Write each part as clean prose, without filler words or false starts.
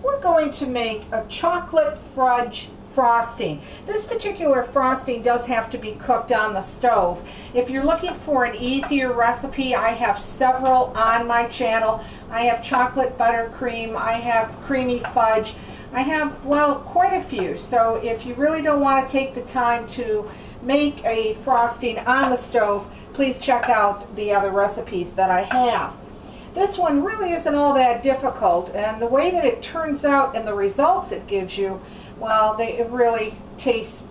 we're going to make a chocolate fudge frosting. This particular frosting does have to be cooked on the stove. If you're looking for an easier recipe, I have several on my channel. I have chocolate buttercream, I have creamy fudge, I have, well, quite a few. So if you really don't want to take the time to make a frosting on the stove, please check out the other recipes that I have. This one really isn't all that difficult, and the way that it turns out and the results it gives you, well, it really tastes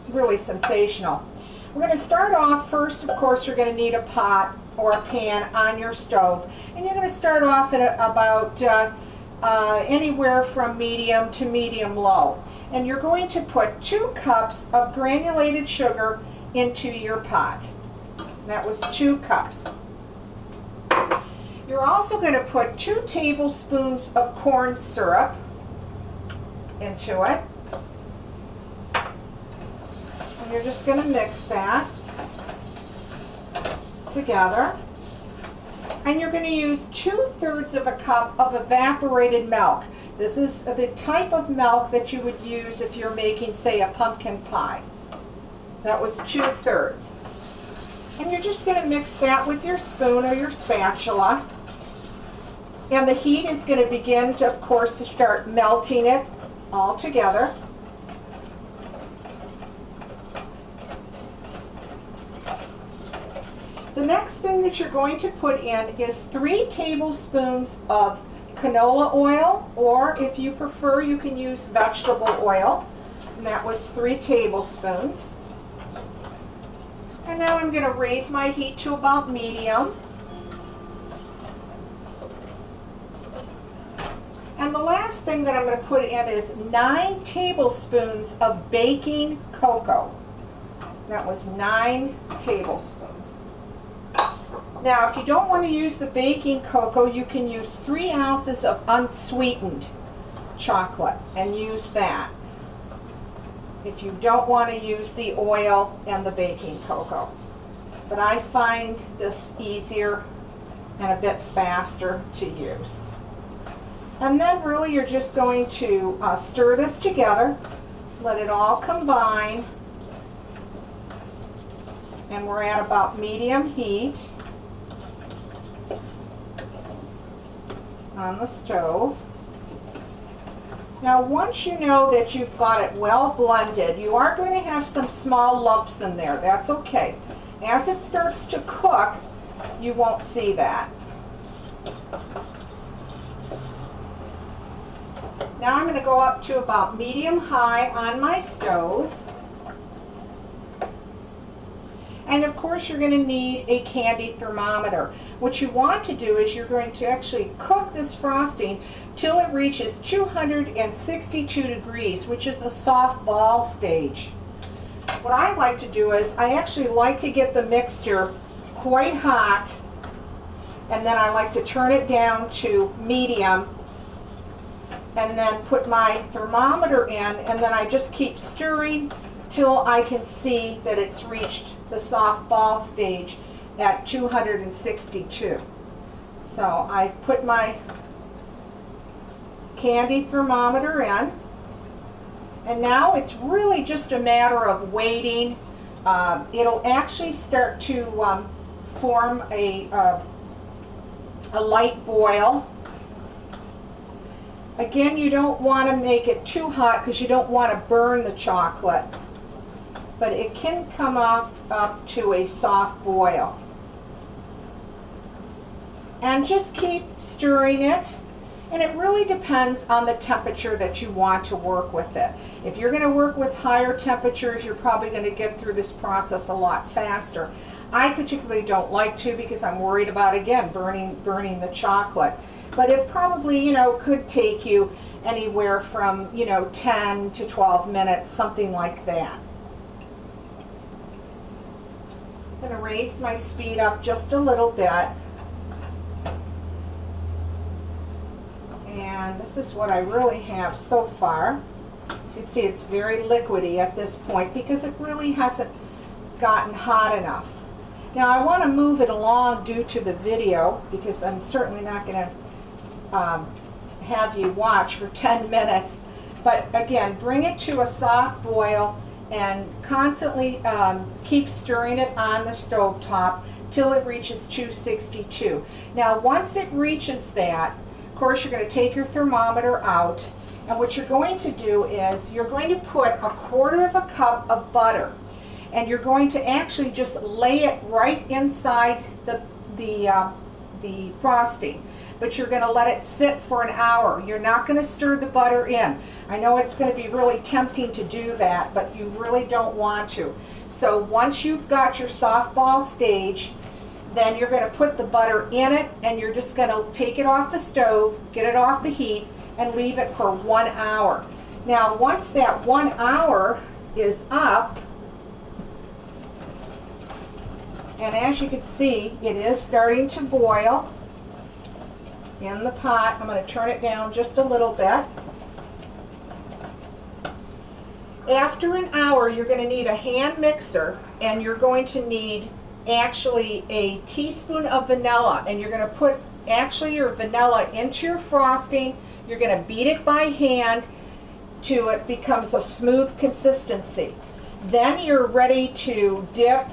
really sensational. We're going to start off first. Of course, you're going to need a pot or a pan on your stove, and you're going to start off at about anywhere from medium to medium low. And you're going to put 2 cups of granulated sugar into your pot. That was 2 cups. You're also going to put 2 tablespoons of corn syrup into it. And you're just going to mix that together. And you're going to use 2/3 of a cup of evaporated milk. This is the type of milk that you would use if you're making, say, a pumpkin pie. That was 2/3. And you're just going to mix that with your spoon or your spatula. And the heat is going to begin, to, of course, to start melting it all together. The next thing that you're going to put in is 3 tablespoons of canola oil, or if you prefer, you can use vegetable oil. And that was 3 tablespoons. And now I'm going to raise my heat to about medium. And the last thing that I'm going to put in is 9 tablespoons of baking cocoa. That was 9 tablespoons. Now, if you don't want to use the baking cocoa, you can use 3 ounces of unsweetened chocolate and use that, if you don't want to use the oil and the baking cocoa. But I find this easier and a bit faster to use. And then really you're just going to stir this together, let it all combine, and we're at about medium heat on the stove. Now, once you know that you've got it well blended, you are going to have some small lumps in there. That's okay. As it starts to cook, you won't see that. Now I'm going to go up to about medium-high on my stove. And of course you're going to need a candy thermometer. What you want to do is you're going to actually cook this frosting till it reaches 262 degrees, which is a soft ball stage. What I like to do is I actually like to get the mixture quite hot, and then I like to turn it down to medium, and then put my thermometer in, and then I just keep stirring till I can see that it's reached the soft ball stage at 262. So I've put my candy thermometer in, and now it's really just a matter of waiting. It'll actually start to form a light boil. Again, you don't want to make it too hot because you don't want to burn the chocolate, but it can come off up to a soft boil. And just keep stirring it, and it really depends on the temperature that you want to work with it. If you're going to work with higher temperatures, you're probably going to get through this process a lot faster. I particularly don't like to because I'm worried about, again, burning the chocolate. But it probably, you know, could take you anywhere from, 10 to 12 minutes, something like that. I'm going to raise my speed up just a little bit. And this is what I really have so far. You can see it's very liquidy at this point because it really hasn't gotten hot enough. Now I want to move it along due to the video because I'm certainly not going to have you watch for 10 minutes. But again, bring it to a soft boil and constantly keep stirring it on the stove top till it reaches 262. Now once it reaches that, of course you're going to take your thermometer out, and what you're going to do is you're going to put 1/4 of a cup of butter, and you're going to actually just lay it right inside the frosting. But you're going to let it sit for an hour. You're not going to stir the butter in. I know it's going to be really tempting to do that, but you really don't want to. So once you've got your softball stage, then you're going to put the butter in it, and you're just going to take it off the stove, get it off the heat, and leave it for 1 hour. Now once that 1 hour is up, and as you can see, it is starting to boil in the pot. I'm going to turn it down just a little bit. After an hour, you're going to need a hand mixer, and you're going to need actually a teaspoon of vanilla, and you're going to put actually your vanilla into your frosting. You're going to beat it by hand till it becomes a smooth consistency. Then you're ready to dip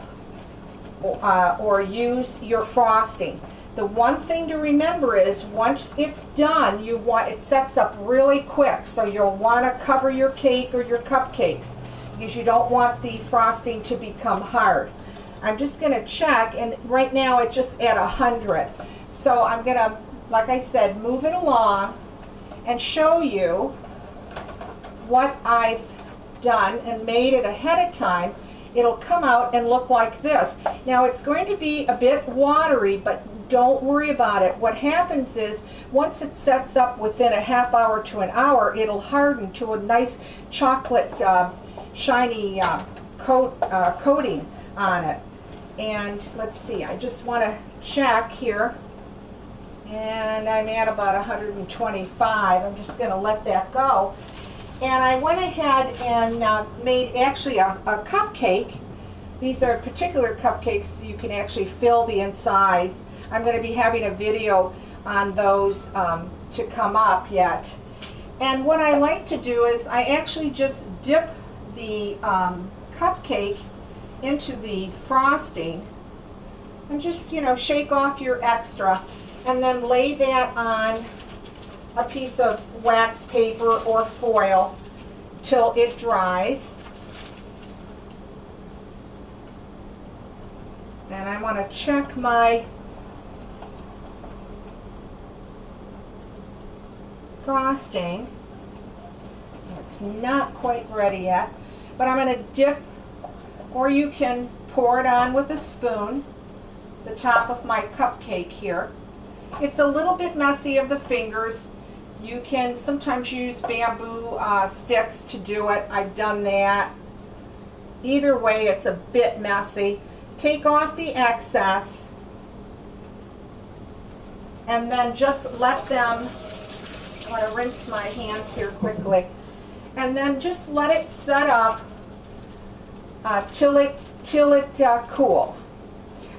or use your frosting. The one thing to remember is once it's done, it sets up really quick, so you'll want to cover your cake or your cupcakes because you don't want the frosting to become hard. I'm just going to check, and right now it's just at 100. So I'm going to, like I said, move it along and show you what I've done and made it ahead of time. It'll come out and look like this. Now it's going to be a bit watery, but don't worry about it. What happens is once it sets up within a half hour to an hour, it'll harden to a nice chocolate shiny coating on it. And let's see, I just want to check here, and I'm at about 125. I'm just going to let that go. And I went ahead and made actually a cupcake. These are particular cupcakes. You can actually fill the insides. I'm going to be having a video on those to come up yet. And what I like to do is I actually just dip the cupcake into the frosting and just, you know, shake off your extra, and then lay that on a piece of wax paper or foil till it dries. And I want to check my frosting. It's not quite ready yet, but I'm going to dip, or you can pour it on with a spoon, the top of my cupcake here. It's a little bit messy of the fingers. You can sometimes use bamboo sticks to do it. I've done that. Either way, it's a bit messy. Take off the excess and then just let them, I want to rinse my hands here quickly, and then just let it set up till it cools.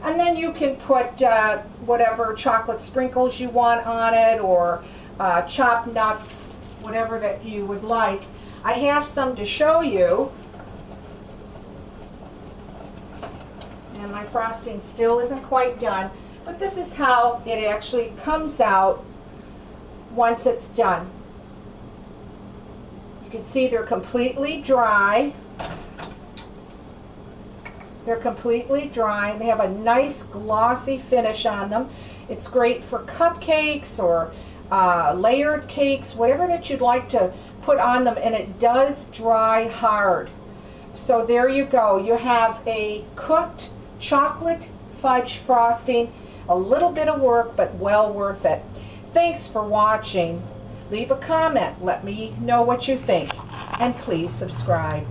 And then you can put whatever chocolate sprinkles you want on it, or chopped nuts, whatever that you would like. I have some to show you. And my frosting still isn't quite done, but this is how it actually comes out once it's done. You can see they're completely dry. They're completely dry, and they have a nice glossy finish on them. It's great for cupcakes or layered cakes, whatever that you'd like to put on them, and it does dry hard. So there you go. You have a cooked chocolate fudge frosting. A little bit of work, but well worth it. Thanks for watching. Leave a comment. Let me know what you think, and please subscribe.